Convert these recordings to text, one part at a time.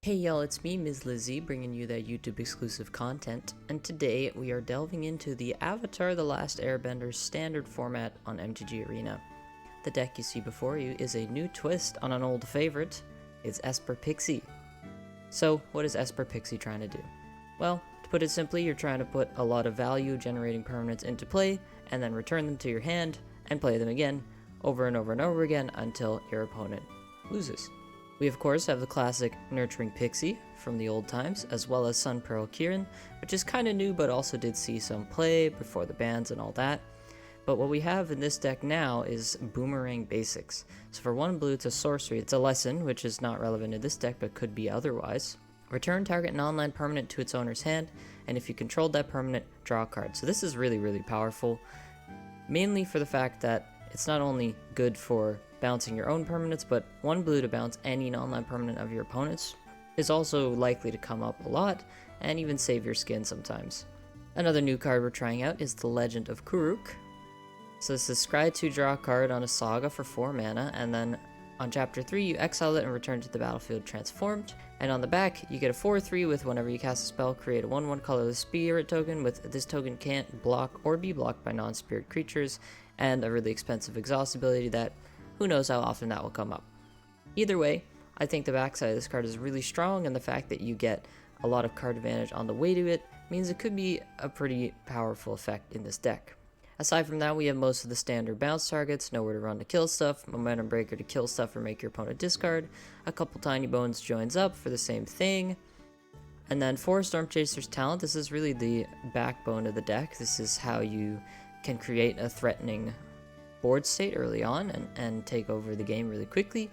Hey y'all, it's me, Ms. Lizzie, bringing you that YouTube exclusive content, and today we are delving into the Avatar: The Last Airbender standard format on MTG Arena. The deck you see before you is a new twist on an old favorite. It's Esper Pixie. So, what is Esper Pixie trying to do? Well, to put it simply, you're trying to put a lot of value generating permanents into play, and then return them to your hand, and play them again, over and over and over again, until your opponent loses. We of course have the classic Nurturing Pixie from the old times, as well as Sun Pearl Kirin, which is kinda new but also did see some play before the bans and all that. But what we have in this deck now is Boomerang Basics. So for 1 blue, it's a sorcery. It's a lesson, which is not relevant in this deck but could be otherwise. Return target non-land permanent to its owner's hand, and if you controlled that permanent, draw a card. So this is really powerful, mainly for the fact that it's not only good for bouncing your own permanents, but 1 blue to bounce any non-land permanent of your opponents is also likely to come up a lot, and even save your skin sometimes. Another new card we're trying out is the Legend of Kuruk. So this is scry 2, draw a card on a saga for 4 mana, and then on chapter 3 you exile it and return to the battlefield transformed. And on the back you get a 4/3 with whenever you cast a spell, create a 1/1 colorless spirit token with this token can't block or be blocked by non-spirit creatures, and a really expensive exhaust ability that who knows how often that will come up. Either way, I think the backside of this card is really strong, and the fact that you get a lot of card advantage on the way to it means it could be a pretty powerful effect in this deck. Aside from that, we have most of the standard bounce targets, nowhere to run to kill stuff, momentum breaker to kill stuff or make your opponent discard, a couple tiny bones joins up for the same thing, and then for Stormchaser's talent, this is really the backbone of the deck. This is how you can create a threatening board state early on and take over the game really quickly.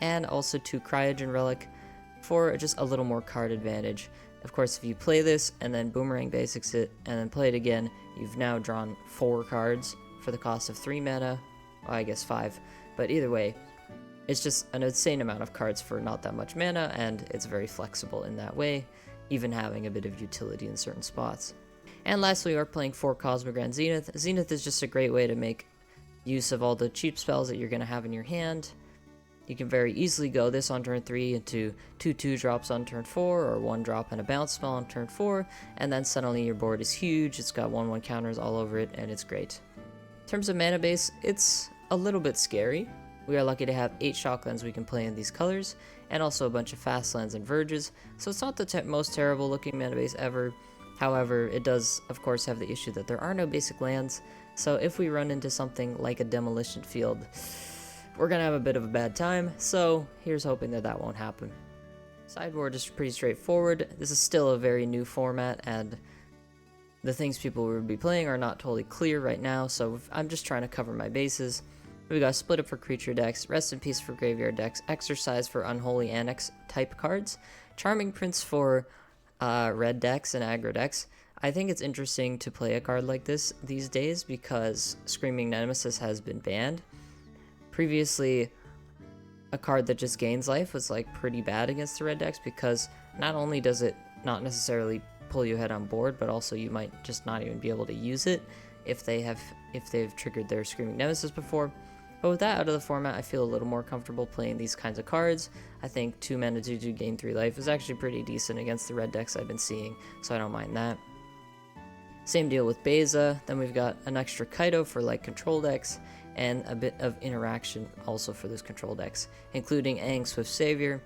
And also 2 Cryogen Relic for just a little more card advantage. Of course, if you play this and then Boomerang Basics it and then play it again, you've now drawn 4 cards for the cost of 3 mana. Well, I guess 5, but either way, it's just an insane amount of cards for not that much mana, and it's very flexible in that way, even having a bit of utility in certain spots. And lastly, we are playing 4 Cosmogrand Zenith. Zenith is just a great way to make use of all the cheap spells that you're going to have in your hand. You can very easily go this on turn 3 into 2/2 drops on turn 4, or 1 drop and a bounce spell on turn 4, and then suddenly your board is huge, it's got 1/1 counters all over it, and it's great. In terms of mana base, it's a little bit scary. We are lucky to have 8 Shocklands we can play in these colors, and also a bunch of fast lands and verges, so it's not the most terrible looking mana base ever. However, it does of course have the issue that there are no basic lands, so if we run into something like a demolition field, we're gonna have a bit of a bad time, so here's hoping that that won't happen. Sideboard is pretty straightforward. This is still a very new format, and the things people will be playing are not totally clear right now, so I'm just trying to cover my bases. We got Split Up for creature decks, Rest in Peace for graveyard decks, Exercise for Unholy Annex type cards, Charming Prince for red decks and aggro decks. I think it's interesting to play a card like this these days because Screaming Nemesis has been banned. Previously, a card that just gains life was like pretty bad against the red decks because not only does it not necessarily pull you ahead on board, but also you might just not even be able to use it if they've triggered their Screaming Nemesis before. But with that out of the format, I feel a little more comfortable playing these kinds of cards. I think 2 mana 2/2 gain 3 life is actually pretty decent against the red decks I've been seeing, so I don't mind that. Same deal with Beza. Then we've got an extra Kaido for like control decks, and a bit of interaction also for those control decks, including Aang Swift Savior,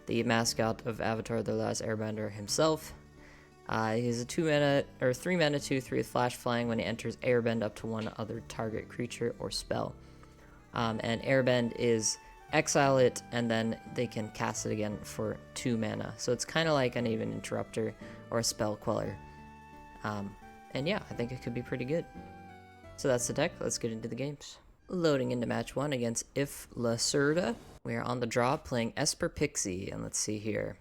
the mascot of Avatar: The Last Airbender himself. He's a 3 mana 2/3 with flash flying. When he enters Airbend up to 1 other target creature or spell. And Airbend is exile it, and then they can cast it again for 2 mana. So it's kind of like an even interrupter or a spell queller. And yeah, I think it could be pretty good. So that's the deck. Let's get into the games. Loading into match 1 against If Lacerda. We are on the draw playing Esper Pixie, and let's see here.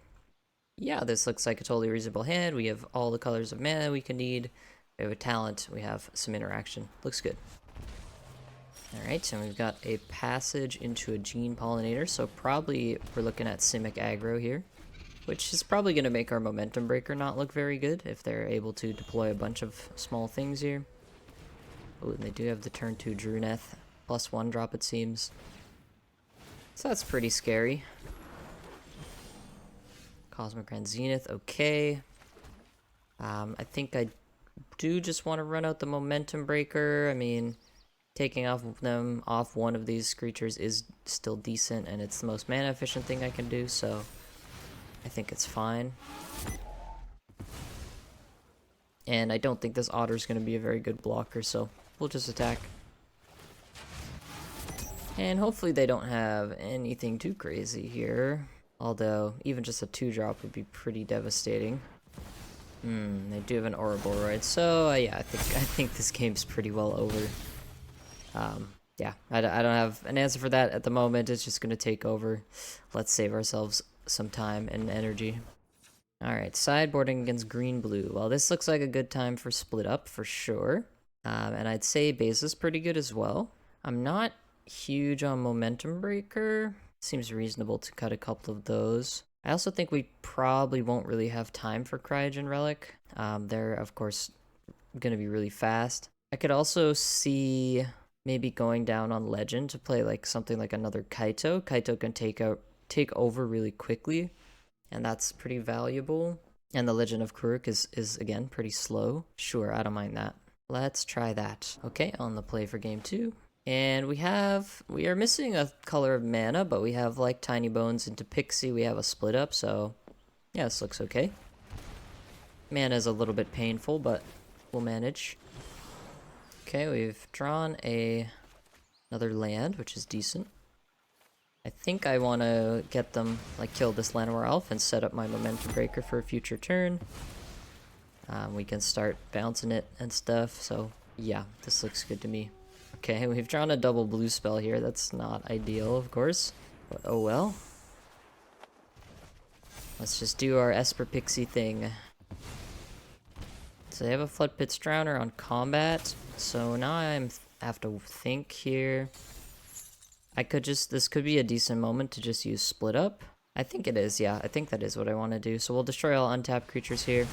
Yeah, this looks like a totally reasonable hand. We have all the colors of mana we can need. We have a talent. We have some interaction. Looks good. Alright, and we've got a passage into a Gene Pollinator, so probably we're looking at Simic aggro here, which is probably going to make our Momentum Breaker not look very good if they're able to deploy a bunch of small things here. Oh, and they do have the turn 2 Druneth, +1 drop it seems. So that's pretty scary. Cosmic Grand Zenith, okay. I think I do just want to run out the Momentum Breaker. I mean, taking off one of these creatures is still decent, and it's the most mana efficient thing I can do, so I think it's fine. And I don't think this Otter is going to be a very good blocker, so we'll just attack. And hopefully they don't have anything too crazy here. Although, even just a 2-drop would be pretty devastating. They do have an Ouroboros, so yeah, I think this game's pretty well over. Yeah, I don't have an answer for that at the moment. It's just gonna take over. Let's save ourselves some time and energy. Alright, sideboarding against green-blue. Well, this looks like a good time for split up for sure. And I'd say base is pretty good as well. I'm not huge on Momentum Breaker. Seems reasonable to cut a couple of those. I also think we probably won't really have time for Cryogen Relic. They're, of course, going to be really fast. I could also see maybe going down on Legend to play like something like another Kaito. Kaito can take over really quickly, and that's pretty valuable. And the Legend of Kuruk is again pretty slow. Sure, I don't mind that. Let's try that. Okay, on the play for game 2. And we are missing a color of mana, but we have like Tiny Bones into Pixie. We have a split up, so yeah, this looks okay. Mana is a little bit painful, but we'll manage. Okay, we've drawn another land, which is decent. I think I want to get them, like, kill this Llanowar Elf and set up my Momentum Breaker for a future turn. We can start bouncing it and stuff, so yeah, this looks good to me. Okay, we've drawn a double blue spell here. That's not ideal, of course, but oh well. Let's just do our Esper Pixie thing. So they have a Floodpits Drowner on combat, so now I have to think here. This could be a decent moment to just use Split Up. I think it is, yeah, I think that is what I want to do. So we'll destroy all untapped creatures here.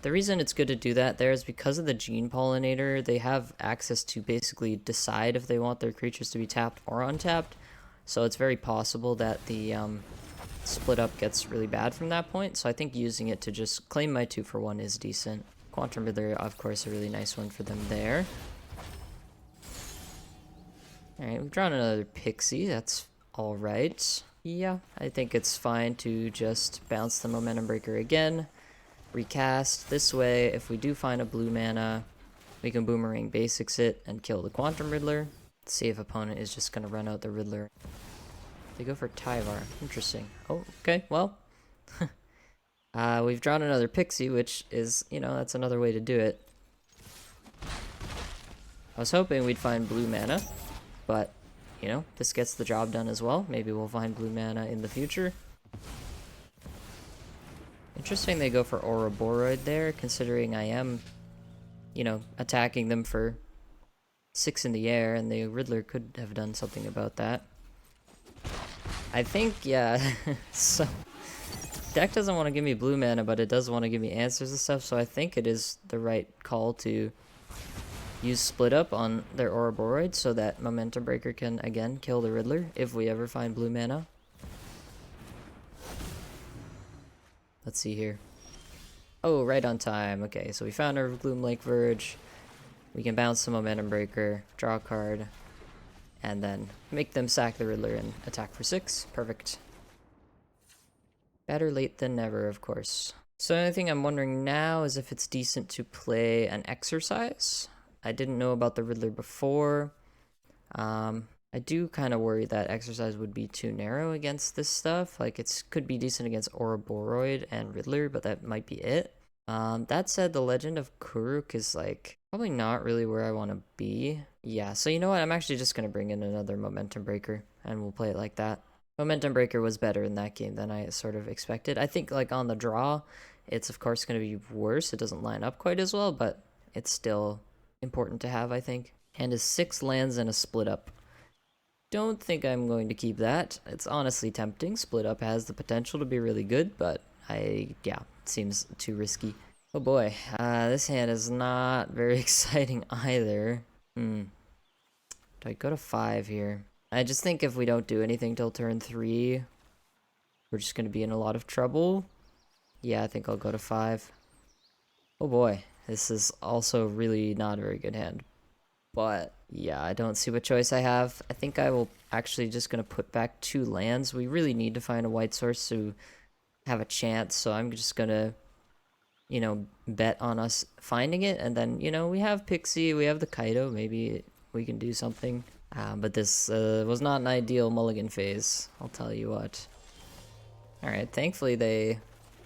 The reason it's good to do that there is because of the Gene Pollinator. They have access to basically decide if they want their creatures to be tapped or untapped. So it's very possible that the split up gets really bad from that point. So I think using it to just claim my 2-for-1 is decent. Quantum Riddler, of course, a really nice one for them there. Alright, we've drawn another Pixie. That's alright. Yeah, I think it's fine to just bounce the Momentum Breaker again. Recast. This way, if we do find a blue mana, we can Boomerang Basics it and kill the Quantum Riddler. Let's see if opponent is just going to run out the Riddler. They go for Tyvar. Interesting. Oh, okay, well. We've drawn another Pixie, which is, that's another way to do it. I was hoping we'd find blue mana, but, this gets the job done as well. Maybe we'll find blue mana in the future. Interesting they go for Ouroboros there, considering I am, attacking them for 6 in the air, and the Riddler could have done something about that. I think, yeah, so deck doesn't want to give me blue mana, but it does want to give me answers and stuff, so I think it is the right call to use Split Up on their Ouroboros so that Momentum Breaker can, again, kill the Riddler if we ever find blue mana. Let's see here. Oh, right on time. Okay, so we found our Gloom Lake Verge. We can bounce the Momentum Breaker, draw a card, and then make them sack the Riddler and attack for 6. Perfect. Better late than never, of course. So the only thing I'm wondering now is if it's decent to play an Exercise. I didn't know about the Riddler before. I do kind of worry that Exercise would be too narrow against this stuff. Like, it could be decent against Ouroboros and Riddler, but that might be it. That said, the Legend of Kuruk is, like, probably not really where I want to be. Yeah, so you know what? I'm actually just going to bring in another Momentum Breaker, and we'll play it like that. Momentum Breaker was better in that game than I sort of expected. I think, like, on the draw, it's, of course, going to be worse. It doesn't line up quite as well, but it's still important to have, I think. And is 6 lands and a Split Up. Don't think I'm going to keep that. It's honestly tempting. Split Up has the potential to be really good, but it seems too risky. Oh boy, this hand is not very exciting either. Do I go to 5 here? I just think if we don't do anything till turn 3, we're just going to be in a lot of trouble. Yeah, I think I'll go to 5. Oh boy, this is also really not a very good hand. But yeah, I don't see what choice I have. I think I will actually just going to put back 2 lands. We really need to find a white source to have a chance, so I'm just going to, you know, bet on us finding it. And then, you know, we have Pixie, we have the Kaido, maybe we can do something. But this was not an ideal mulligan phase, I'll tell you what. Alright, thankfully they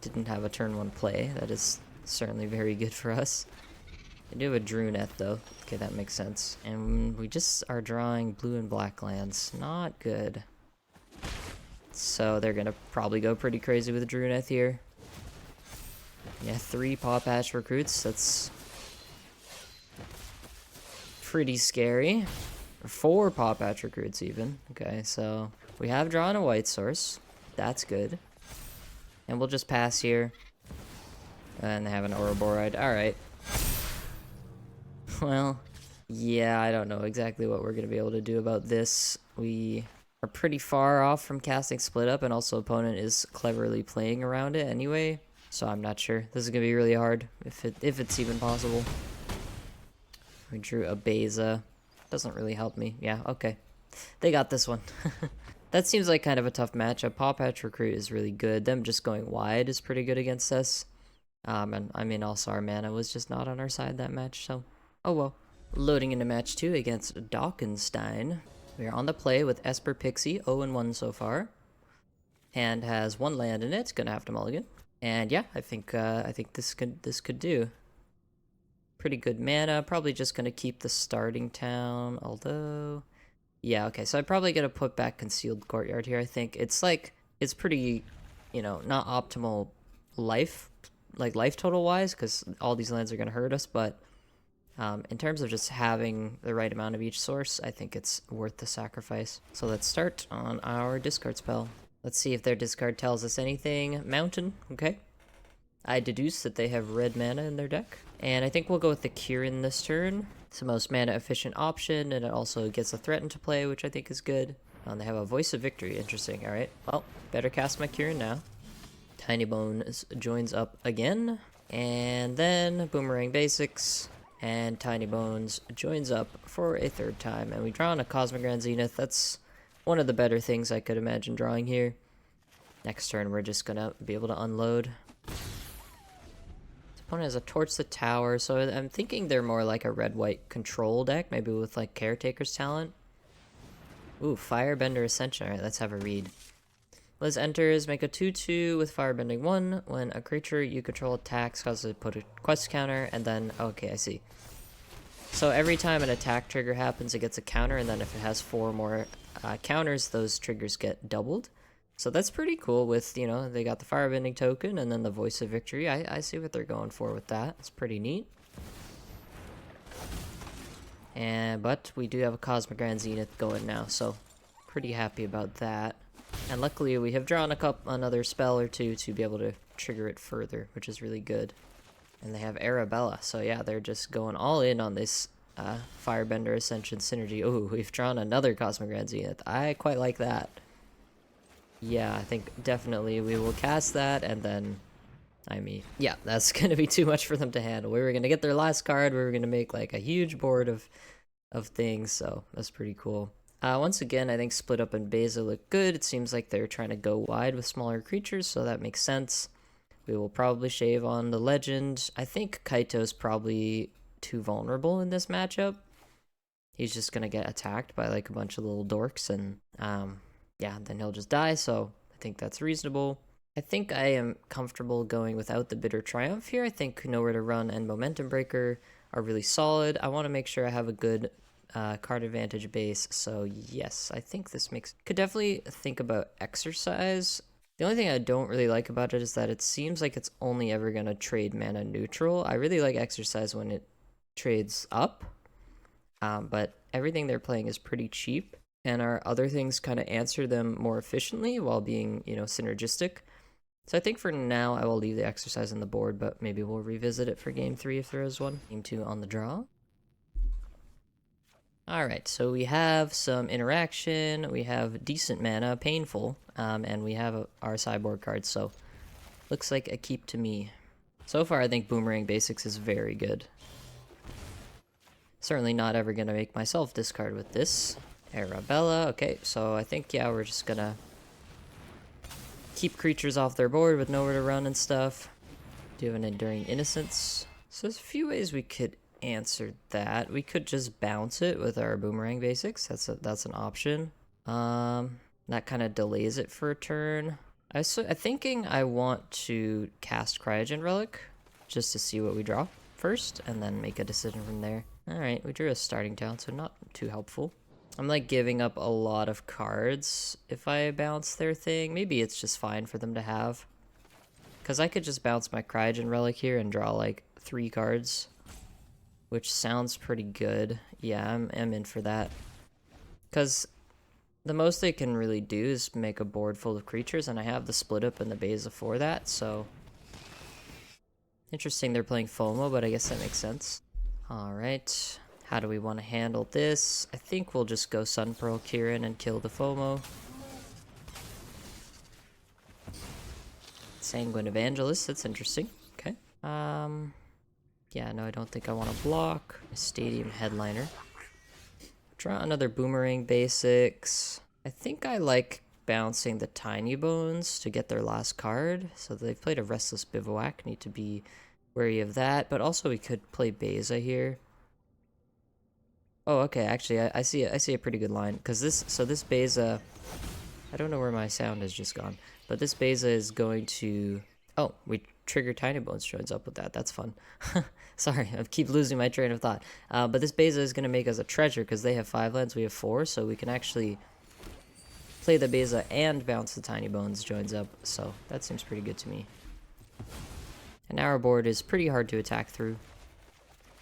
didn't have a turn 1 play. That is certainly very good for us. They do have a Druneth though. Okay, that makes sense. And we just are drawing blue and black lands. Not good. So they're gonna probably go pretty crazy with Druneth here. Yeah, 3 Paw Patch recruits. That's pretty scary. 4 Paw Patch recruits even. Okay, so we have drawn a white source. That's good. And we'll just pass here. And they have an Ouroboride. Alright. Well, yeah, I don't know exactly what we're going to be able to do about this. We are pretty far off from casting Split Up, and also opponent is cleverly playing around it anyway. So I'm not sure. This is going to be really hard, if it's even possible. We drew a Beza. Doesn't really help me. Yeah, okay. They got this one. That seems like kind of a tough matchup. Paw Patch Recruit is really good. Them just going wide is pretty good against us. And I mean, also our mana was just not on our side that match, so oh well. Loading into match 2 against Dockenstein. We are on the play with Esper Pixie, 0-1 so far. Hand has 1 land in it, gonna have to mulligan. And yeah, I think this could do. Pretty good mana, probably just gonna keep the starting town, although yeah, okay, so I'm probably gonna put back Concealed Courtyard here. I think it's like, it's pretty, you know, not optimal life total wise, because all these lands are gonna hurt us, but in terms of just having the right amount of each source, I think it's worth the sacrifice. So let's start on our discard spell. Let's see if their discard tells us anything. Mountain, okay. I deduce that they have red mana in their deck. And I think we'll go with the Kieran this turn. It's the most mana efficient option, and it also gets a threat into play, which I think is good. They have a Voice of Victory, interesting. Alright, well, better cast my Kieran now. Tiny Bones joins up again. And then Boomerang Basics. And Tiny Bones joins up for a 3rd time. And we draw on a Cosmic Grand Zenith. That's one of the better things I could imagine drawing here. Next turn, we're just gonna be able to unload. This opponent has a Torch the Tower, so I'm thinking they're more like a red-white control deck, maybe with like Caretaker's Talent. Ooh, Firebender Ascension. Alright, let's have a read. Liz enters, make a 2/2 with Firebending 1. When a creature you control attacks, causes it to put a quest counter, and then, okay, I see. So every time an attack trigger happens, it gets a counter, and then if it has 4 more counters, those triggers get doubled. So that's pretty cool with, you know, they got the Firebending token, and then the Voice of Victory. I see what they're going for with that. It's pretty neat. But we do have a Cosmic Grand Zenith going now, so pretty happy about that. And luckily we have drawn another spell or 2 to be able to trigger it further, which is really good. And they have Arabella, so yeah, they're just going all in on this Firebender Ascension synergy. Oh, we've drawn another Cosmic Grand Zenith. I quite like that. Yeah, I think definitely we will cast that, and then, I mean, yeah, that's going to be too much for them to handle. We were going to get their last card, we were going to make like a huge board of things, so that's pretty cool. Once again, I think Split Up and Beza look good. It seems like they're trying to go wide with smaller creatures, so that makes sense. We will probably shave on the Legend. I think Kaito's probably too vulnerable in this matchup. He's just gonna get attacked by like a bunch of little dorks, and yeah, then he'll just die, so I think that's reasonable. I think I am comfortable going without the Bitter Triumph here. I think Nowhere to Run and Momentum Breaker are really solid. I want to make sure I have a good card advantage base, so yes, I think this makes... Could definitely think about Exercise. The only thing I don't really like about it is that it seems like it's only ever going to trade mana neutral. I really like Exercise when it trades up, but everything they're playing is pretty cheap, and our other things kind of answer them more efficiently while being, you know, synergistic. So I think for now I will leave the Exercise on the board, but maybe we'll revisit it for game 3 if there is one. Game 2 on the draw. Alright, so we have some interaction, we have decent mana, painful, and we have our sideboard cards, so looks like a keep to me. So far I think Boomerang Basics is very good. Certainly not ever gonna make myself discard with this. Arabella, okay, so I think, yeah, we're just gonna keep creatures off their board with nowhere to run and stuff. Do have an Enduring Innocence. So there's a few ways we could answer that. We could just bounce it with our Boomerang Basics. That's an option. That kind of delays it for a turn. I'm thinking I want to cast Cryogen Relic just to see what we draw first, and then make a decision from there. Alright, we drew a starting talent, so not too helpful. I'm like giving up a lot of cards if I bounce their thing. Maybe it's just fine for them to have. Because I could just bounce my Cryogen Relic here and draw like 3 cards. Which sounds pretty good. Yeah, I'm in for that. Because the most they can really do is make a board full of creatures, and I have the split up and the Beza for that, so... Interesting they're playing FOMO, but I guess that makes sense. Alright, how do we want to handle this? I think we'll just go Sun Pearl Kieran and kill the FOMO. Sanguine Evangelist, that's interesting. Okay. Yeah, no, I don't think I want to block. Stadium Headliner. Draw another Boomerang Basics. I think I like bouncing the Tiny Bones to get their last card. So they've played a Restless Bivouac. Need to be wary of that. But also we could play Beza here. Oh, okay. Actually, I see a pretty good line. Because this Beza... I don't know where my sound has just gone. But this Beza is going to... Oh, we trigger Tiny Bones joins up with that. That's fun. Sorry, I keep losing my train of thought. But this Beza is going to make us a treasure because they have 5 lands, we have 4, so we can actually play the Beza and bounce the Tiny Bones joins up. So that seems pretty good to me. And our board is pretty hard to attack through.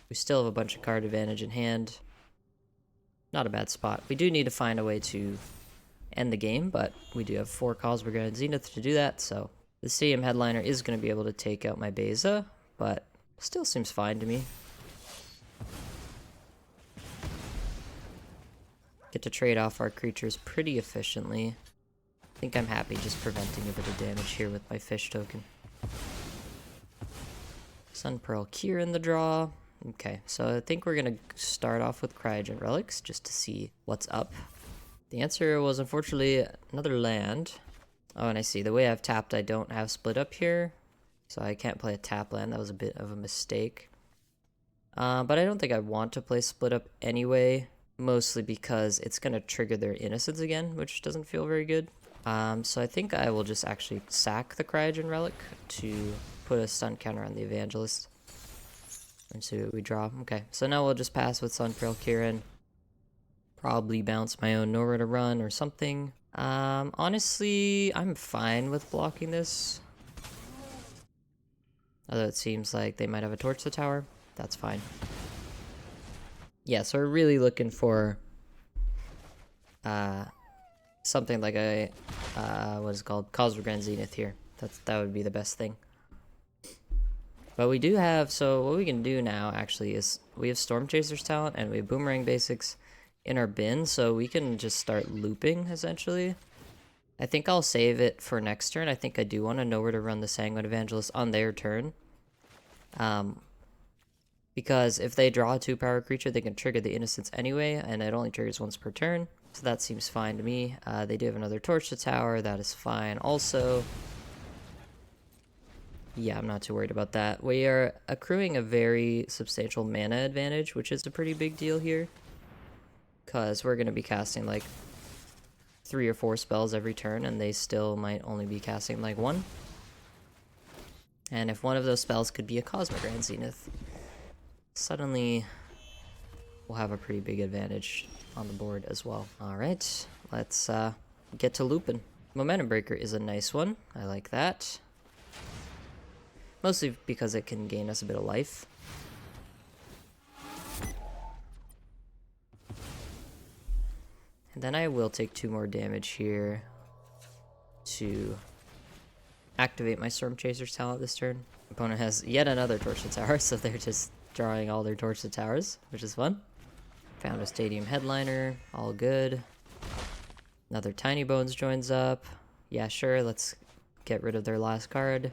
We still have a bunch of card advantage in hand. Not a bad spot. We do need to find a way to end the game, but we do have 4 Cosmogran and Zenith to do that, so... The Stadium Headliner is going to be able to take out my Beza, but still seems fine to me. Get to trade off our creatures pretty efficiently. I think I'm happy just preventing a bit of damage here with my fish token. Sun Pearl Kier in the draw. Okay, so I think we're going to start off with Cryogen Relics just to see what's up. The answer was unfortunately another land. Oh, and I see. The way I've tapped, I don't have split up here. So I can't play a tap land. That was a bit of a mistake. But I don't think I want to play split up anyway. Mostly because it's going to trigger their Innocence again, which doesn't feel very good. So I think I will just actually sack the Cryogen Relic to put a stun counter on the Evangelist. And see what we draw. Okay, so now we'll just pass with Sun Pearl Kieran. Probably bounce my own Nowhere to Run or something. Honestly, I'm fine with blocking this. Although it seems like they might have a Torch the Tower. That's fine. Yeah, so we're really looking for something like a what is it called? Cosmogran Zenith here. That would be the best thing. But we do have, so what we can do now actually is we have Storm Chaser's talent and we have Boomerang Basics in our bin, so we can just start looping essentially. I think I'll save it for next turn. I think I do want to know where to run the Sanguine Evangelist on their turn. Because if they draw a 2-power creature, they can trigger the Innocence anyway, and it only triggers once per turn. So that seems fine to me. They do have another Torch to Tower. That is fine also. Yeah, I'm not too worried about that. We are accruing a very substantial mana advantage, which is a pretty big deal here. Because we're going to be casting like 3 or 4 spells every turn, and they still might only be casting like 1. And if one of those spells could be a Cosmogran Zenith, suddenly we'll have a pretty big advantage on the board as well. Alright, let's get to looping. Momentum Breaker is a nice one. I like that. Mostly because it can gain us a bit of life. And then I will take 2 more damage here to activate my Storm Chaser's talent this turn. Opponent has yet another Torch to Tower, so they're just drawing all their Torch to Towers, which is fun. Found a stadium headliner, all good. Another Tiny Bones joins up. Yeah, sure, let's get rid of their last card.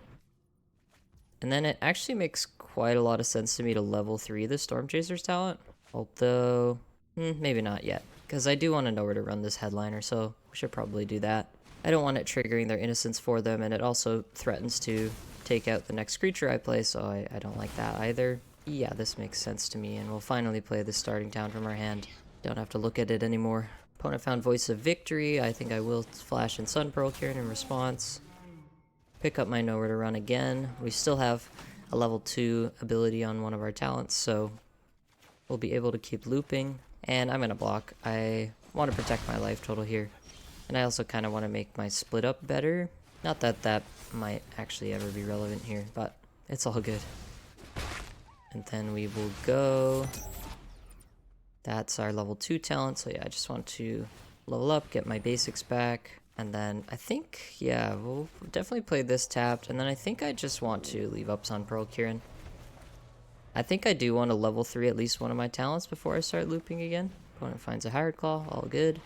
And then it actually makes quite a lot of sense to me to level 3 the Storm Chaser's talent. Although, maybe not yet. Because I do want to know where to run this headliner, so we should probably do that. I don't want it triggering their innocence for them, and it also threatens to take out the next creature I play, so I don't like that either. Yeah, this makes sense to me, and we'll finally play the starting town from our hand. Don't have to look at it anymore. Opponent found Voice of Victory. I think I will flash in Sun Pearl Kieran in response. Pick up my Nowhere to Run again. We still have a level 2 ability on one of our talents, so we'll be able to keep looping. And I'm gonna block. I want to protect my life total here. And I also kind of want to make my split up better. Not that that might actually ever be relevant here, but it's all good. And then we will go. That's our level 2 talent, so yeah, I just want to level up, get my basics back. And then I think, yeah, we'll definitely play this tapped. And then I think I just want to leave up Sun Pearl Kieran. I think I do want to level 3 at least one of my talents before I start looping again. Opponent finds a Hired Claw, all good.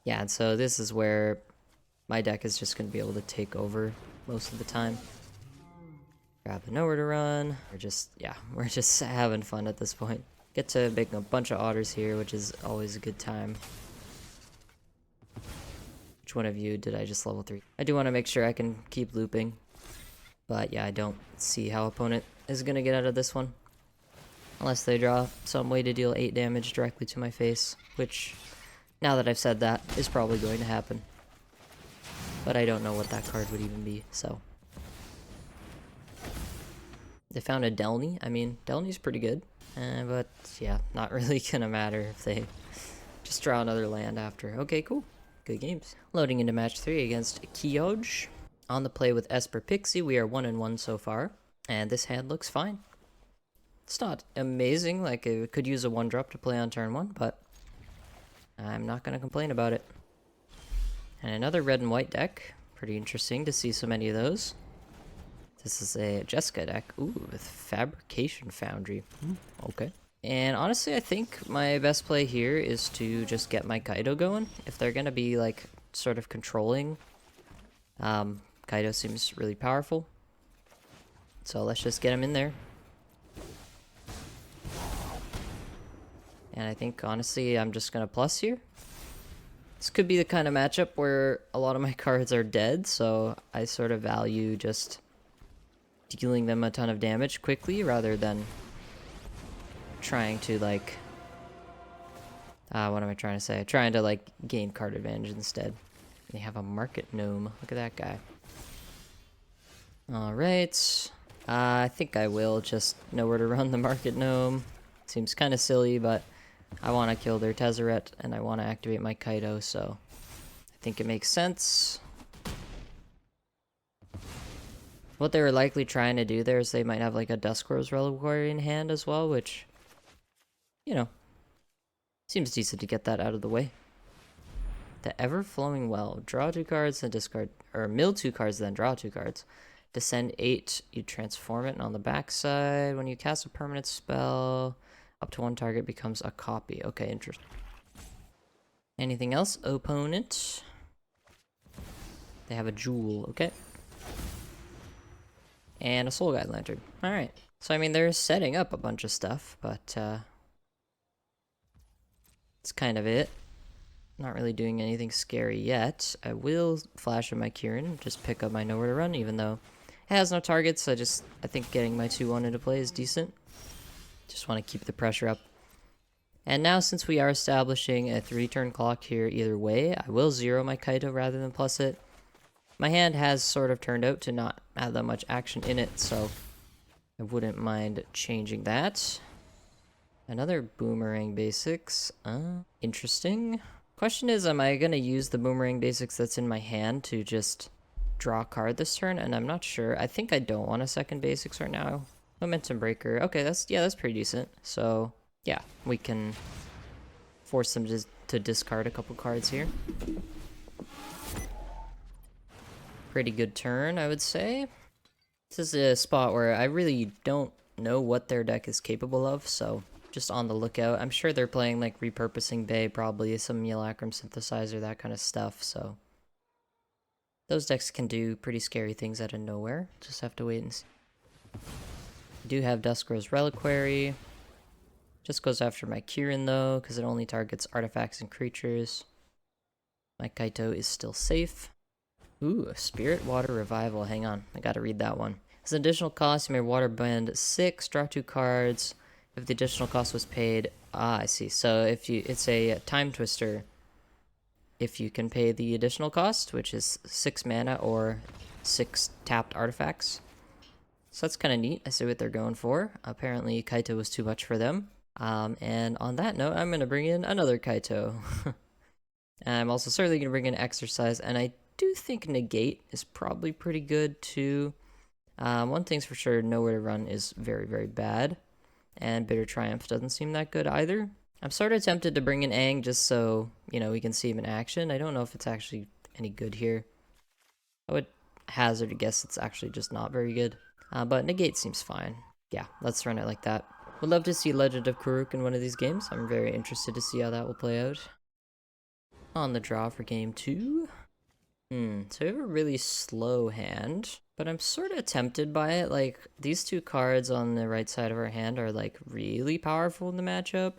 Yeah, and so this is where my deck is just going to be able to take over most of the time. Grab the Nowhere to Run. We're just having fun at this point. Get to make a bunch of otters here, which is always a good time. Which one of you did I just level 3? I do want to make sure I can keep looping. But yeah, I don't see how opponent is going to get out of this one. Unless they draw some way to deal 8 damage directly to my face. Which, now that I've said that, is probably going to happen. But I don't know what that card would even be, so. They found a Delny. I mean, Delny's pretty good. But yeah, not really gonna matter if they just draw another land after. Okay, cool. Good games. Loading into match 3 against Kyoj. On the play with Esper Pixie, we are 1-1 so far. And this hand looks fine. It's not amazing, like it could use a 1-drop to play on turn 1, but I'm not gonna complain about it. And another red and white deck. Pretty interesting to see so many of those. This is a Jessica deck. Ooh, with Fabrication Foundry. Okay. And honestly, I think my best play here is to just get my Kaido going. If they're gonna be like sort of controlling, Kaido seems really powerful. So let's just get him in there. And I think honestly, I'm just gonna plus here. This could be the kind of matchup where a lot of my cards are dead, so I sort of value just dealing them a ton of damage quickly rather than trying to like what am I trying to say? Trying to like gain card advantage instead. They have a Market Gnome. Look at that guy. Alright. I think I will just know where to run the Market Gnome. Seems kind of silly, but I want to kill their Tezzeret and I want to activate my Kaido, so I think it makes sense. What they were likely trying to do there is they might have like a Duskrose Reliquary in hand as well, which, you know, seems decent to get that out of the way. The Ever-Flowing Well. Draw 2 cards and discard, or mill 2 cards then draw 2 cards. Descend 8, you transform it, and on the backside, when you cast a permanent spell, up to 1 target becomes a copy. Okay, interesting. Anything else? Opponent. They have a Jewel, okay. And a Soul Guide Lantern. Alright. So, I mean, they're setting up a bunch of stuff, but, that's kind of it. Not really doing anything scary yet. I will flash in my Kieran, just pick up my Nowhere to Run, even though it has no targets. I think getting my 2-1 into play is decent. Just want to keep the pressure up. And now, since we are establishing a 3-turn clock here either way, I will zero my Kaido rather than plus it. My hand has sort of turned out to not have that much action in it, so I wouldn't mind changing that. Another Boomerang Basics. Interesting. Question is, am I going to use the Boomerang Basics that's in my hand to just draw a card this turn? And I'm not sure. I think I don't want a second Basics right now. Momentum Breaker. Okay, that's pretty decent. So, yeah, we can force them to discard a couple cards here. Pretty good turn, I would say. This is a spot where I really don't know what their deck is capable of, so just on the lookout. I'm sure they're playing like Repurposing Bay, probably some Mulacrum Synthesizer, that kind of stuff, so those decks can do pretty scary things out of nowhere. Just have to wait and see. I do have Duskrow's Reliquary. Just goes after my Kirin though, because it only targets artifacts and creatures. My Kaito is still safe. Ooh, Spirit Water Revival. Hang on, I gotta read that one. As an additional cost, you may water bend 6, draw 2 cards. If the additional cost was paid, I see. So if you, it's a time twister. If you can pay the additional cost, which is 6 mana or 6 tapped artifacts. So that's kind of neat. I see what they're going for. Apparently Kaito was too much for them. And on that note, I'm going to bring in another Kaito. I'm also certainly going to bring in Exercise, and I do think Negate is probably pretty good too. One thing's for sure, Nowhere to Run is very, very bad. And Bitter Triumph doesn't seem that good either. I'm sort of tempted to bring in Aang just so, you know, we can see him in action. I don't know if it's actually any good here. I would hazard a guess it's actually just not very good. But Negate seems fine. Yeah, let's run it like that. Would love to see Legend of Karuk in one of these games. I'm very interested to see how that will play out. On the draw for game 2. So we have a really slow hand, but I'm sort of tempted by it. Like, these 2 cards on the right side of our hand are like really powerful in the matchup.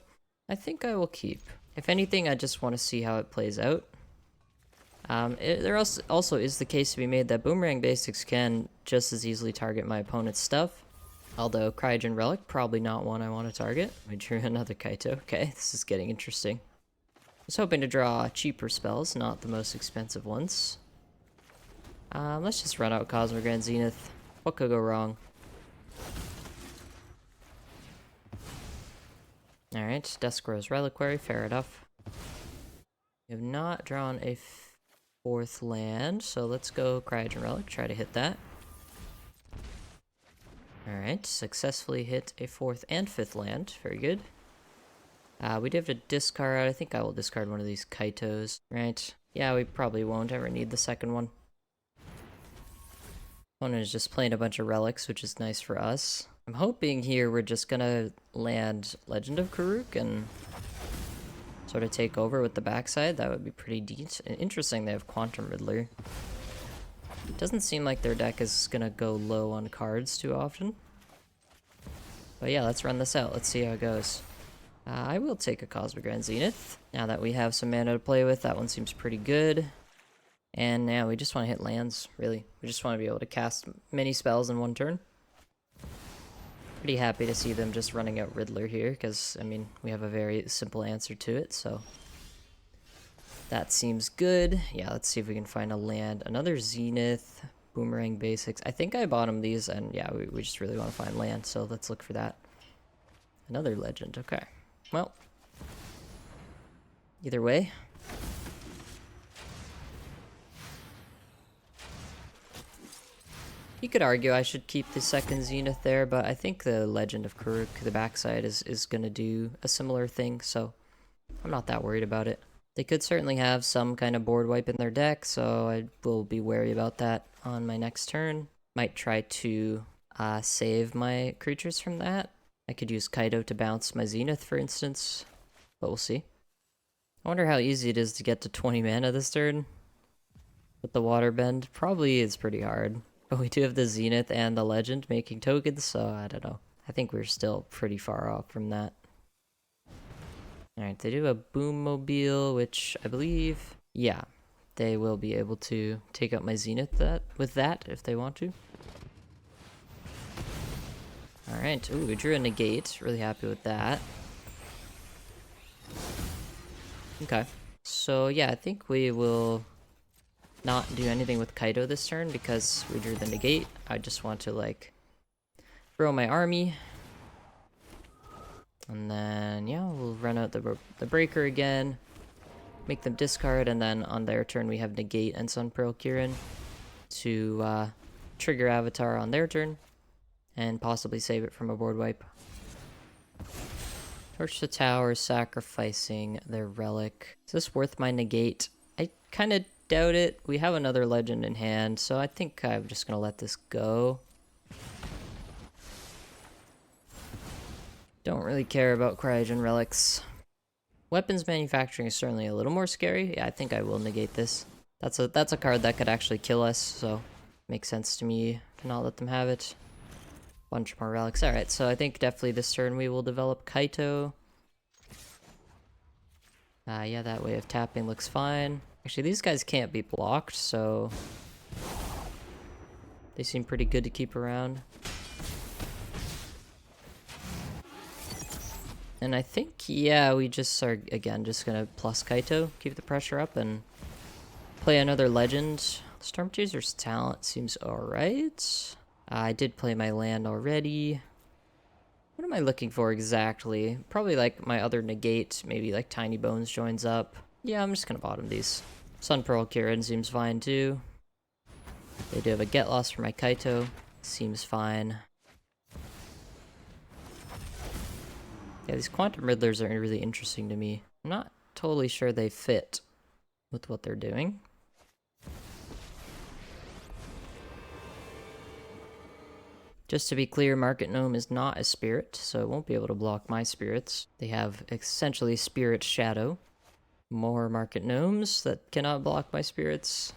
I think I will keep. If anything, I just want to see how it plays out. There also is the case to be made that Boomerang Basics can just as easily target my opponent's stuff. Although Cryogen Relic, probably not one I want to target. We drew another Kaito. Okay, this is getting interesting. I was hoping to draw cheaper spells, not the most expensive ones. Let's just run out Cosmic Grand Zenith. What could go wrong? Alright, Duskrow's Reliquary, fair enough. We have not drawn a 4th land, so let's go Cryogen Relic, try to hit that. Alright, successfully hit a 4th and 5th land, very good. We do have to discard, I think I will discard one of these Kaitos, right? Yeah, we probably won't ever need the second one. Opponent is just playing a bunch of relics, which is nice for us. I'm hoping here we're just gonna land Legend of Karuk and sort of take over with the backside. That would be pretty neat. Interesting they have Quantum Riddler. Doesn't seem like their deck is gonna go low on cards too often. But yeah, let's run this out. Let's see how it goes. I will take a Cosmic Grand Zenith. Now that we have some mana to play with, that one seems pretty good. And now we just want to hit lands, really. We just want to be able to cast many spells in one turn. Pretty happy to see them just running out Riddler here, because, I mean, we have a very simple answer to it, so that seems good. Yeah, let's see if we can find a land. Another Zenith, Boomerang Basics. I think I bottomed these, and yeah, we just really want to find land, so let's look for that. Another Legend, okay. Well, either way. You could argue I should keep the second Zenith there, but I think the Legend of Karuk, the backside, is going to do a similar thing, so I'm not that worried about it. They could certainly have some kind of board wipe in their deck, so I will be wary about that on my next turn. Might try to save my creatures from that. I could use Kaito to bounce my Zenith, for instance, but we'll see. I wonder how easy it is to get to 20 mana this turn with the Waterbend. Probably is pretty hard. But we do have the Zenith and the Legend making tokens, so I don't know. I think we're still pretty far off from that. Alright, they do a Boom Mobile, which I believe, yeah, they will be able to take out my Zenith with that if they want to. Alright, ooh, we drew a Negate. Really happy with that. Okay, so yeah, I think we will not do anything with Kaito this turn because we drew the Negate. I just want to like throw my army, and then yeah, we'll run out the breaker again, make them discard, and then on their turn we have Negate and Sunpearl Kirin to trigger Avatar on their turn and possibly save it from a board wipe. Torch the tower, sacrificing their relic. Is this worth my Negate? I kind of doubt it. We have another Legend in hand, so I think I'm just gonna let this go. Don't really care about cryogen relics. Weapons manufacturing is certainly a little more scary. Yeah, I think I will negate this. That's a card that could actually kill us, so makes sense to me to not let them have it. Bunch more relics. Alright, so I think definitely this turn we will develop Kaito. Yeah, that way of tapping looks fine. Actually, these guys can't be blocked, so they seem pretty good to keep around. And I think, yeah, we just are, again, just gonna plus Kaito, keep the pressure up, and play another legend. Storm Chaser's talent seems alright. I did play my land already. What am I looking for exactly? Probably like my other negate, maybe like Tiny Bones joins up. Yeah, I'm just gonna bottom these. Sun Pearl Kirin seems fine too. They do have a get loss for my Kaito. Seems fine. Yeah, these Quantum Riddlers are really interesting to me. I'm not totally sure they fit with what they're doing. Just to be clear, Market Gnome is not a spirit, so it won't be able to block my spirits. They have essentially Spirit Shadow. More Market Gnomes that cannot block my spirits.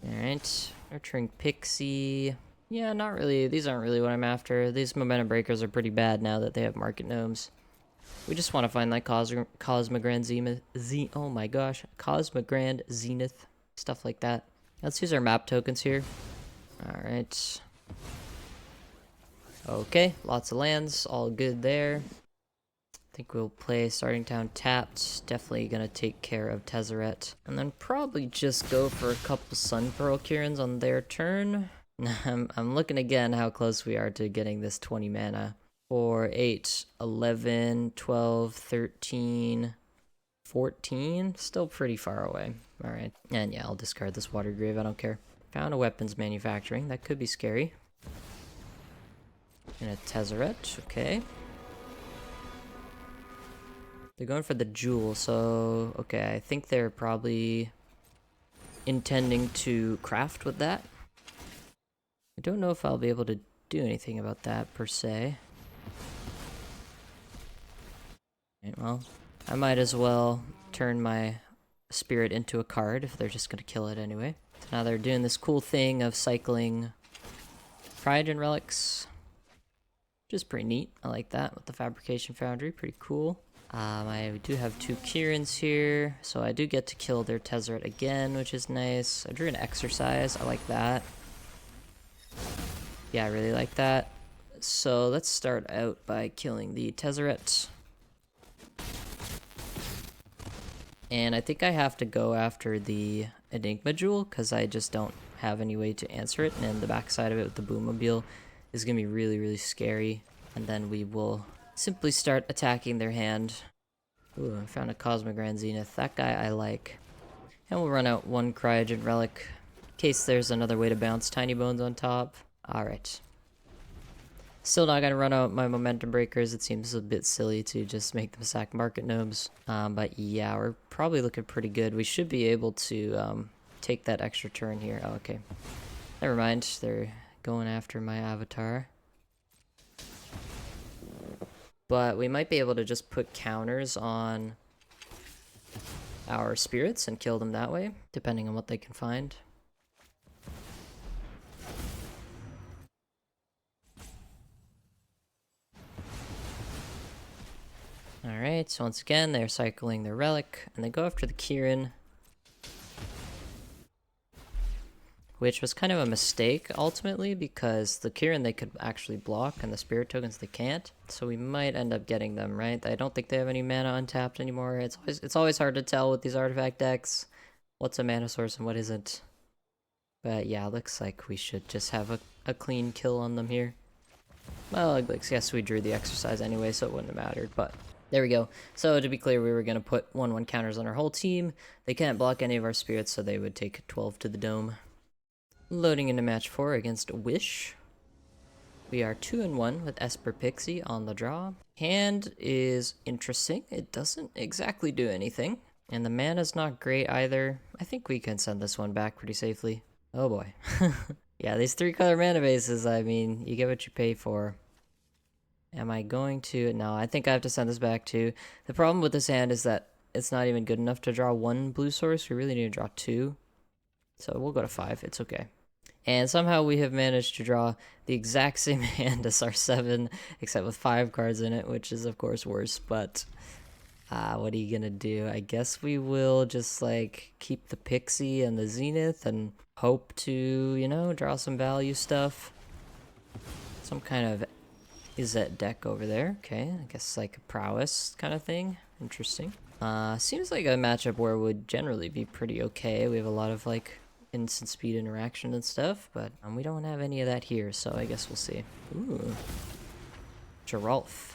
Alright, nurturing Pixie. Yeah, not really. These aren't really what I'm after. These Momentum Breakers are pretty bad now that they have Market Gnomes. We just want to find like Cosmogrand Zenith. Oh my gosh. Cosmogrand Zenith. Stuff like that. Let's use our map tokens here. Alright. Okay, lots of lands. All good there. I think we'll play Starting Town tapped. Definitely gonna take care of Tezzeret. And then probably just go for a couple Sun Pearl Kirins on their turn. I'm looking again how close we are to getting this 20 mana. 4, 8, 11, 12, 13, 14. Still pretty far away. Alright. And yeah, I'll discard this Water Grave. I don't care. Found a weapons manufacturing. That could be scary. And a Tezzeret. Okay. They're going for the jewel, so okay, I think they're probably intending to craft with that. I don't know if I'll be able to do anything about that per se. Okay, well, I might as well turn my spirit into a card if they're just gonna kill it anyway. So now they're doing this cool thing of cycling Cryogen relics, which is pretty neat. I like that with the Fabrication Foundry, pretty cool. I do have 2 Kirins here, so I do get to kill their Tezzeret again, which is nice. I drew an Exercise, I like that. Yeah, I really like that. So let's start out by killing the Tezzeret. And I think I have to go after the Enigma Jewel, because I just don't have any way to answer it, and the backside of it with the Boommobile is going to be really, really scary. And then we will simply start attacking their hand. Ooh, I found a Cosmogrand Zenith. That guy I like. And we'll run out 1 Cryogen Relic, in case there's another way to bounce Tiny Bones on top. Alright. Still not gonna run out my Momentum Breakers. It seems a bit silly to just make them sack Market Gnomes. But yeah, we're probably looking pretty good. We should be able to take that extra turn here. Oh, okay. Never mind. They're going after my avatar. But we might be able to just put counters on our spirits and kill them that way, depending on what they can find. Alright, so once again, they're cycling their relic, and they go after the Kirin, which was kind of a mistake, ultimately, because the Kirin they could actually block, and the Spirit Tokens they can't, so we might end up getting them, right? I don't think they have any mana untapped anymore. It's always hard to tell with these artifact decks what's a mana source and what isn't. But yeah, looks like we should just have a clean kill on them here. Well, I guess we drew the Exercise anyway, so it wouldn't have mattered, but there we go. So to be clear, we were going to put 1/1 counters on our whole team. They can't block any of our spirits, so they would take 12 to the dome. Loading into match 4 against Wish. We are 2-1 with Esper Pixie on the draw. Hand is interesting. It doesn't exactly do anything. And the mana's not great either. I think we can send this one back pretty safely. Oh boy. Yeah, these 3-color mana bases, I mean, you get what you pay for. Am I going to? No, I think I have to send this back too. The problem with this hand is that it's not even good enough to draw 1 blue source. We really need to draw 2. So we'll go to 5. It's okay. And somehow we have managed to draw the exact same hand as our 7, except with 5 cards in it, which is of course worse, but what are you gonna do? I guess we will just like keep the Pixie and the Zenith and hope to, you know, draw some value stuff. Some kind of Izzet deck over there. Okay, I guess like a prowess kind of thing. Interesting. Seems like a matchup where it would generally be pretty okay. We have a lot of like instant speed interaction and stuff, but we don't have any of that here, so I guess we'll see. Ooh. Geralf.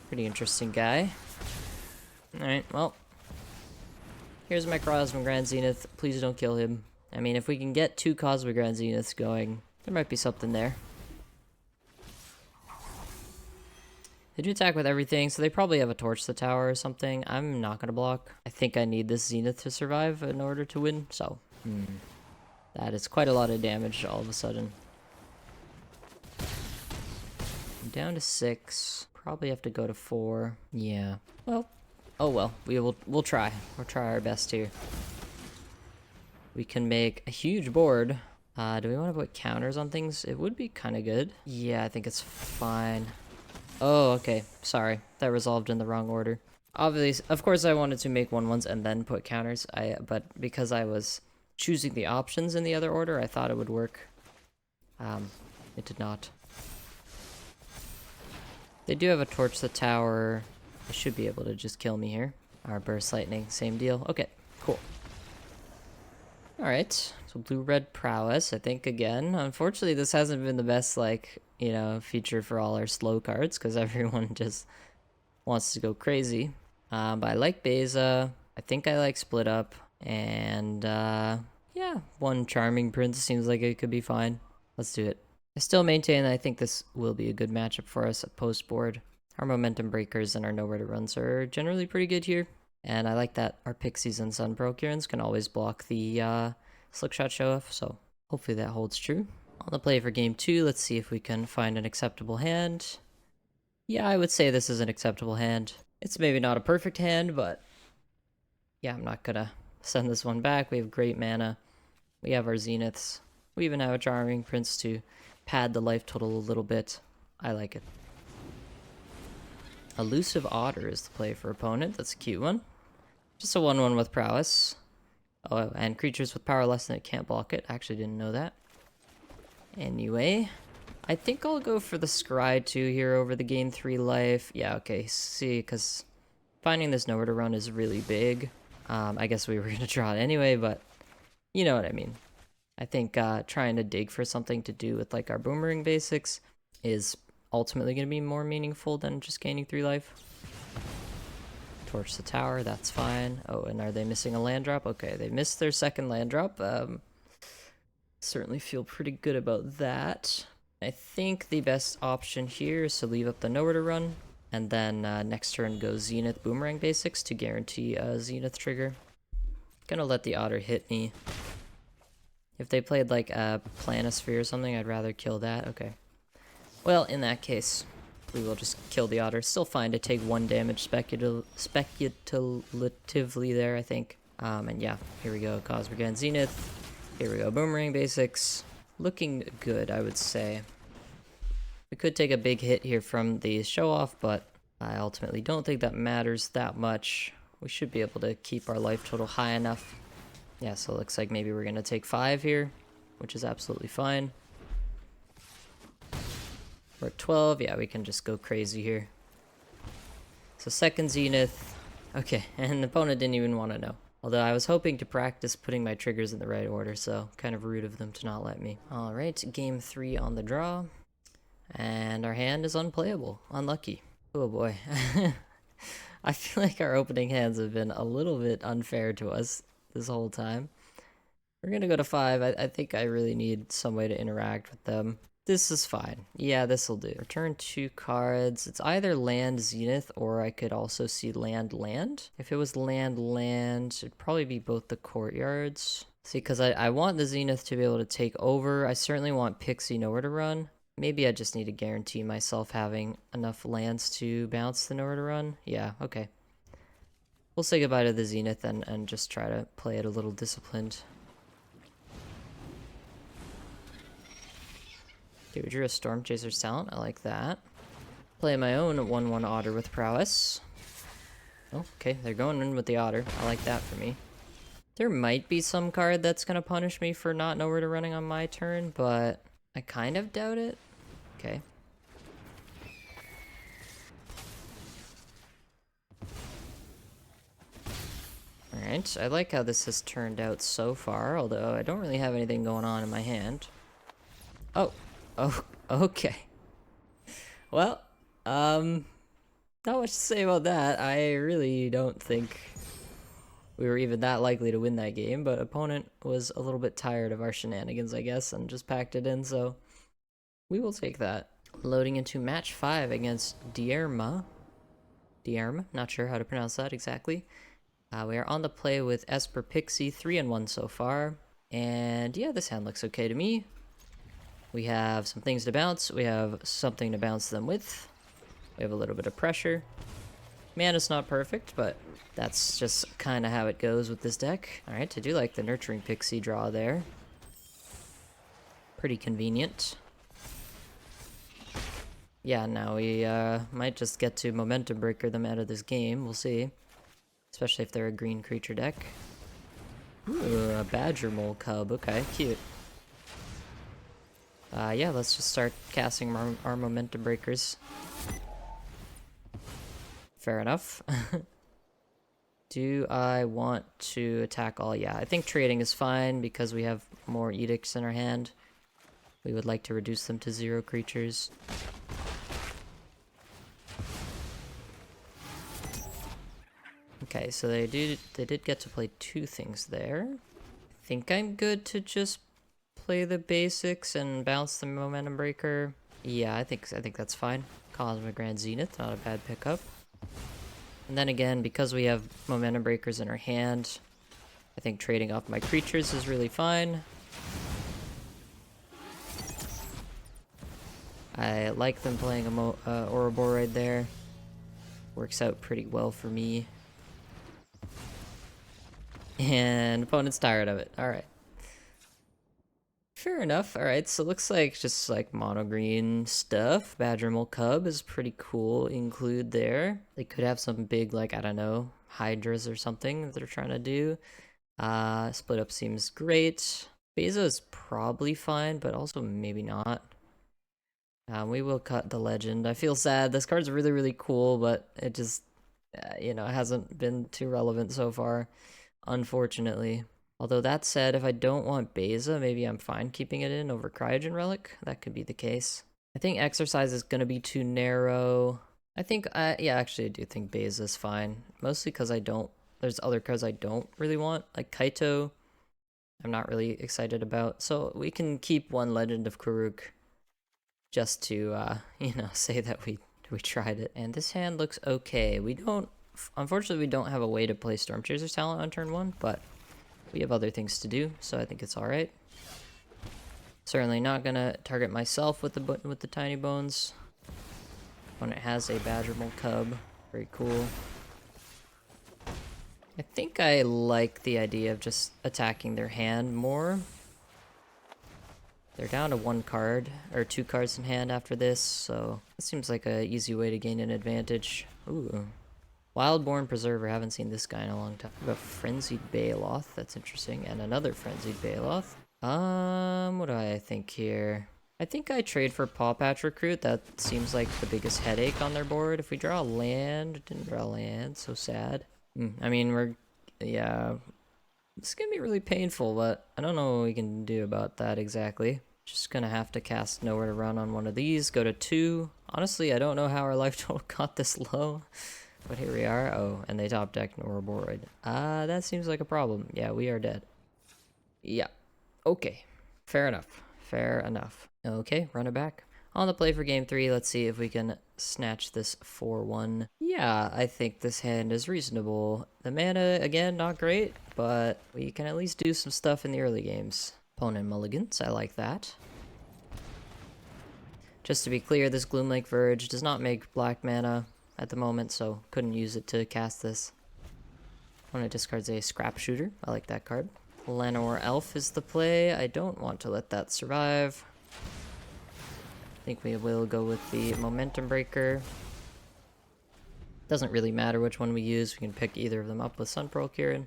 Pretty interesting guy. Alright, well. Here's my Cosmic Grand Zenith. Please don't kill him. I mean, if we can get 2 Cosmic Grand Zeniths going, there might be something there. They do attack with everything, so they probably have a Torch the Tower or something. I'm not going to block. I think I need this Zenith to survive in order to win, so... That is quite a lot of damage all of a sudden. I'm down to 6. Probably have to go to 4. Yeah. Well. Oh well. We'll try. We'll try our best here. We can make a huge board. Do we want to put counters on things? It would be kind of good. Yeah, I think it's fine. Oh, okay. Sorry. That resolved in the wrong order. Obviously, of course I wanted to make 1/1s and then put counters. But because I was choosing the options in the other order, I thought it would work. It did not. They do have a Torch the Tower. They should be able to just kill me here. Our Burst Lightning, same deal. Okay, cool. Alright, so blue-red prowess, I think, again. Unfortunately, this hasn't been the best, like, you know, feature for all our slow cards, because everyone just wants to go crazy. But I like Beza. I think I like Split Up. And, yeah, 1 Charming Prince seems like it could be fine. Let's do it. I still maintain that I think this will be a good matchup for us at post-board. Our Momentum Breakers and our Nowhere to Runs are generally pretty good here. And I like that our Pixies and Sun Procurants can always block the Slickshot Show-Off, so hopefully that holds true. On the play for game 2, let's see if we can find an acceptable hand. Yeah, I would say this is an acceptable hand. It's maybe not a perfect hand, but yeah, I'm not gonna send this one back. We have great mana. We have our Zeniths. We even have a Charming Prince to pad the life total a little bit. I like it. Elusive Otter is the play for opponent. That's a cute one. Just a 1/1 with prowess. Oh, and creatures with power less than it can't block it. Actually didn't know that. Anyway, I think I'll go for the Scry 2 here over the game 3 life. Yeah, okay, see, because finding this Nowhere to Run is really big. I guess we were going to draw it anyway, but you know what I mean. I think trying to dig for something to do with like our Boomerang basics is ultimately going to be more meaningful than just gaining 3 life. Torch the Tower, that's fine. Oh, and are they missing a land drop? Okay, they missed their second land drop. Certainly feel pretty good about that. I think the best option here is to leave up the Nowhere to Run, and then next turn go Zenith Boomerang basics to guarantee a Zenith trigger. Gonna let the Otter hit me. If they played like a Planisphere or something, I'd rather kill that. Okay. Well, in that case, we will just kill the Otter. Still fine to take 1 damage speculatively there, I think. And yeah, here we go. Cosmic Grand Zenith. Here we go. Boomerang basics. Looking good, I would say. We could take a big hit here from the show-off, but I ultimately don't think that matters that much. We should be able to keep our life total high enough. Yeah, so it looks like maybe we're going to take 5 here, which is absolutely fine. We're at 12. Yeah, we can just go crazy here. So second Zenith. Okay, and the opponent didn't even want to know. Although I was hoping to practice putting my triggers in the right order, so kind of rude of them to not let me. Alright, game 3 on the draw. And our hand is unplayable. Unlucky. Oh boy. I feel like our opening hands have been a little bit unfair to us this whole time. We're gonna go to 5. I think I really need some way to interact with them. This is fine. Yeah, this'll do. Return 2 cards. It's either land Zenith or I could also see land land. If it was land land, it'd probably be both the courtyards. See, because I want the Zenith to be able to take over. I certainly want Pixie nowhere to run. Maybe I just need to guarantee myself having enough lands to bounce the nowhere to run. Yeah, okay. We'll say goodbye to the Zenith and just try to play it a little disciplined. Okay, we drew a Storm Chaser's Talent. I like that. Play my own 1/1 Otter with Prowess. Oh, okay, they're going in with the Otter. I like that for me. There might be some card that's going to punish me for not nowhere to running on my turn, but I kind of doubt it. Okay. Alright, I like how this has turned out so far, although I don't really have anything going on in my hand. Oh, okay. Well, not much to say about that. I really don't think we were even that likely to win that game, but opponent was a little bit tired of our shenanigans, I guess, and just packed it in, so we will take that. Loading into match 5 against Dierma. Dierma, not sure how to pronounce that exactly. We are on the play with Esper Pixie, 3-1 so far. And yeah, this hand looks okay to me. We have some things to bounce. We have something to bounce them with. We have a little bit of pressure. Mana's not perfect, but that's just kind of how it goes with this deck. Alright, I do like the Nurturing Pixie draw there. Pretty convenient. Yeah, now we might just get to Momentum Breaker them out of this game. We'll see. Especially if they're a green creature deck. Ooh, a Badger Mole Cub. Okay, cute. Yeah, let's just start casting our Momentum Breakers. Fair enough. Do I want to attack all? Yeah, I think trading is fine because we have more edicts in our hand. We would like to reduce them to 0 creatures. Okay, so they did get to play 2 things there. I think I'm good to just play the basics and bounce the Momentum Breaker. Yeah, I think that's fine. Cosmic Grand Zenith, not a bad pickup. And then again, because we have Momentum Breakers in our hand, I think trading off my creatures is really fine. I like them playing a Ouroboros there. Works out pretty well for me. And opponent's tired of it. Alright. Fair enough. Alright, so it looks like just like mono green stuff. Badger Mole Cub is pretty cool. Include there. They could have some big, like, I don't know, Hydras or something that they're trying to do. Split up seems great. Beza is probably fine, but also maybe not. We will cut the legend. I feel sad. This card's really, really cool, but it just, you know, hasn't been too relevant so far, unfortunately. Although that said, if I don't want Beza, maybe I'm fine keeping it in over Cryogen Relic. That could be the case. I think Exercise is going to be too narrow. I think, yeah, actually I do think Beza's fine. Mostly because there's other cards I don't really want, like Kaito. I'm not really excited about. So we can keep one Legend of Karuk just to, you know, say that we tried it. And this hand looks okay. Unfortunately, we don't have a way to play Storm Chaser's Talent on turn 1, but we have other things to do, so I think it's alright. Certainly not gonna target myself with the tiny bones. Opponent has a Badger Mole Cub. Very cool. I think I like the idea of just attacking their hand more. They're down to 1 card, or 2 cards in hand after this, so it seems like an easy way to gain an advantage. Ooh. Wildborn Preserver, haven't seen this guy in a long time. We have a Frenzied Baloth, that's interesting, and another Frenzied Baloth. What do I think here? I think I trade for Paw Patch Recruit. That seems like the biggest headache on their board. If we draw a land, didn't draw a land, so sad. I mean, yeah, it's gonna be really painful, but I don't know what we can do about that exactly. Just gonna have to cast Nowhere to Run on one of these, go to 2. Honestly, I don't know how our life total got this low. But here we are. Oh, and they top decked Ouroboros. That seems like a problem. Yeah, we are dead. Yeah. Okay. Fair enough. Fair enough. Okay, run it back. On the play for game 3, let's see if we can snatch this 4-1. Yeah, I think this hand is reasonable. The mana, again, not great, but we can at least do some stuff in the early games. Opponent mulligans, I like that. Just to be clear, this Gloomlake Verge does not make black mana at the moment, so couldn't use it to cast this. Opponent discards a Scrap Shooter. I like that card. Lenore Elf is the play. I don't want to let that survive. I think we will go with the Momentum Breaker. Doesn't really matter which one we use. We can pick either of them up with Sunpearl Kirin.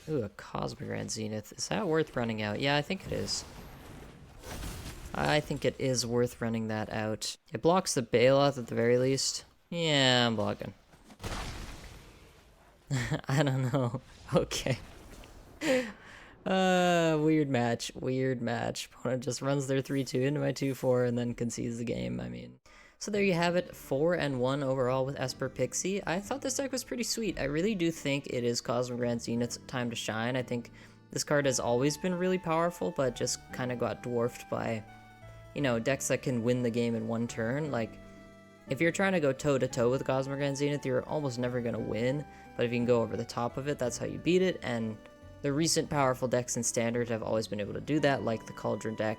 Ooh, a Cosmic Grand Zenith. Is that worth running out? Yeah, I think it is. I think it is worth running that out. It blocks the Bailoff at the very least. Yeah, I'm blocking. I don't know. Okay. Weird match. Weird match. Opponent just runs their 3-2 into my 2-4 and then concedes the game. I mean, so there you have it. 4-1 overall with Esper Pixie. I thought this deck was pretty sweet. I really do think it is Cosmic Grand Zenith's time to shine. I think this card has always been really powerful, but just kind of got dwarfed by, you know, decks that can win the game in one turn. Like, if you're trying to go toe-to-toe with Cosmic Grand Zenith, you're almost never going to win. But if you can go over the top of it, that's how you beat it. And the recent powerful decks in Standard have always been able to do that, like the Cauldron deck.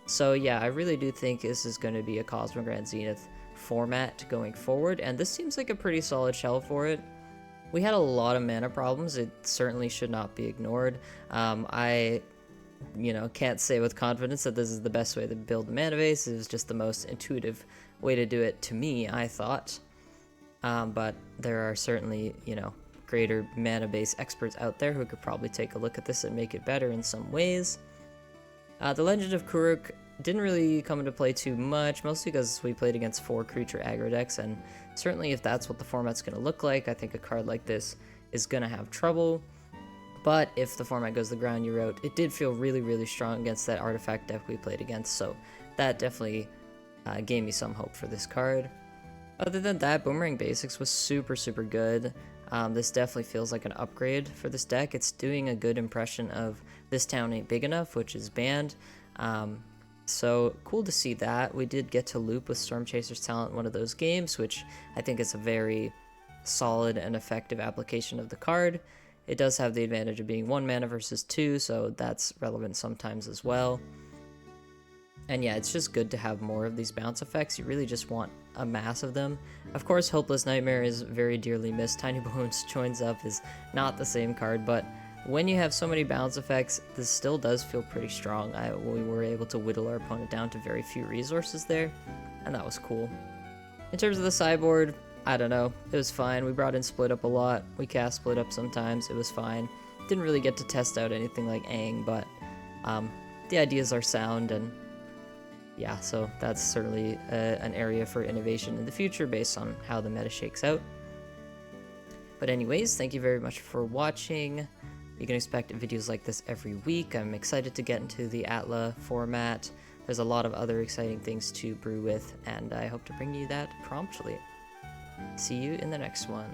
So yeah, I really do think this is going to be a Cosmic Grand Zenith format going forward, and this seems like a pretty solid shell for it. We had a lot of mana problems. It certainly should not be ignored. I can't say with confidence that this is the best way to build a mana base. It was just the most intuitive way to do it to me, I thought. But there are certainly, greater mana base experts out there who could probably take a look at this and make it better in some ways. The Legend of Kuruk didn't really come into play too much, mostly because we played against 4 creature aggro decks, and certainly if that's what the format's going to look like, I think a card like this is going to have trouble. But if the format goes the ground you wrote, it did feel really, really strong against that artifact deck we played against, so that definitely gave me some hope for this card. Other than that, Boomerang Basics was super, super good. This definitely feels like an upgrade for this deck. It's doing a good impression of This Town Ain't Big Enough, which is banned. So cool to see that. We did get to loop with Storm Chaser's talent in one of those games, which I think is a very solid and effective application of the card. It does have the advantage of being 1 mana versus 2, so that's relevant sometimes as well. And yeah, it's just good to have more of these bounce effects. You really just want a mass of them. Of course, Hopeless Nightmare is very dearly missed. Tiny Bones Joins Up is not the same card, but when you have so many bounce effects, this still does feel pretty strong. We were able to whittle our opponent down to very few resources there, and that was cool. In terms of the sideboard, I don't know. It was fine. We brought in Split Up a lot. We cast Split Up sometimes. It was fine. Didn't really get to test out anything like Aang, but the ideas are sound, and yeah, so that's certainly an area for innovation in the future based on how the meta shakes out. But anyways, thank you very much for watching. You can expect videos like this every week. I'm excited to get into the Atla format. There's a lot of other exciting things to brew with, and I hope to bring you that promptly. See you in the next one.